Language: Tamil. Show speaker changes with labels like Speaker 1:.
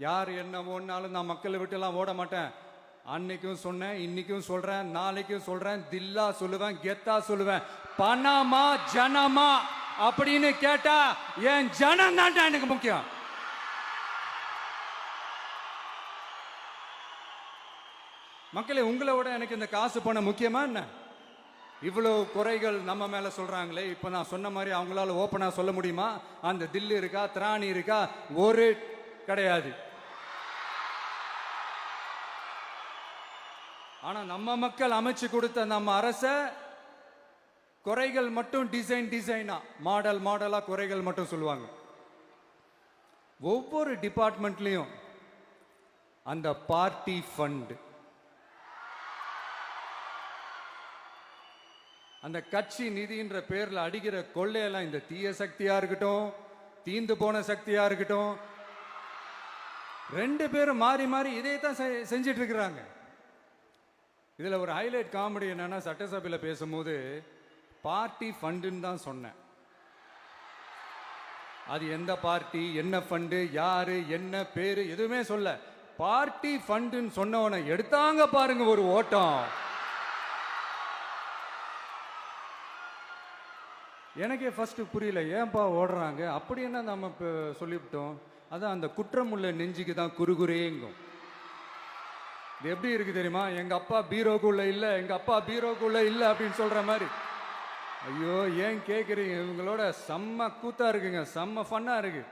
Speaker 1: யார் என்ன ஓடினாலும் நான் மக்களை விட்டுலாம் ஓட மாட்டேன். அன்னைக்கும் சொன்னேன், இன்னைக்கும் சொல்றேன், நாளைக்கும் சொல்றேன், தில்லா சொல்லுவேன், கெத்தா சொல்லுவேன். பணமா ஜனமா அப்படின்னு கேட்டா என் ஜனம் தான்டா எனக்கு முக்கியம். மக்களே, உங்களை விட எனக்கு இந்த காசு பணம் முக்கியமா என்ன? இவ்வளவு குறைகள் நம்ம மேல சொல்றாங்களே, இப்ப நான் சொன்ன மாதிரி அவங்களால ஓப்பனா சொல்ல முடியுமா? அந்த தில்லு இருக்கா, திராணி இருக்கா? ஒரு கிடையாது. ஆனா நம்ம மக்கள் அமைச்சு கொடுத்த நம்ம அரச குறைகள் மட்டும் டிசைனா மாடல் மாடலா குறைகள் மட்டும் சொல்லுவாங்க. ஒவ்வொரு டிபார்ட்மெண்ட்லயும் அந்த பார்ட்டி ஃபண்ட், அந்த கட்சி நிதின்ற பேர்ல அடிக்கிற கொள்ளையெல்லாம் இந்த தீய சக்தியா இருக்கட்டும், தீந்து போன சக்தியா இருக்கட்டும், ரெண்டு பேரும் மாறி மாறி இதே தான் செஞ்சிட்டு இருக்கிறாங்க. இதுல ஒரு ஹைலைட் காமெடி என்னன்னா, சட்டசபையில் பேசும்போது பார்ட்டி ஃபண்டுன்னு தான் சொன்னேன். அது எந்த பார்ட்டி, என்ன ஃபண்டு, யாரு, என்ன பேரு எதுவுமே சொல்ல. பார்ட்டி ஃபண்டுன்னு சொன்னவனை எடுத்தாங்க பாருங்க ஒரு ஓட்டம். எனக்கே ஃபர்ஸ்ட் புரியல, ஏன்பா ஓடுறாங்க அப்படி என்ன நம்ம சொல்லிவிட்டோம். அதான் அந்த குற்றம் உள்ள நெஞ்சுக்கு தான் குறுகுறேங்கும். இது எப்படி இருக்கு தெரியுமா? எங்க அப்பா பீரோக்குள்ள இல்ல, எங்க அப்பா பீரோக்குள்ள இல்ல அப்படின்னு சொல்ற மாதிரி. ஐயோ, ஏன் கேக்குறீங்க? இவங்களோட செம்ம கூத்தா இருக்குங்க, செம்ம ஃபன்னா இருக்கு.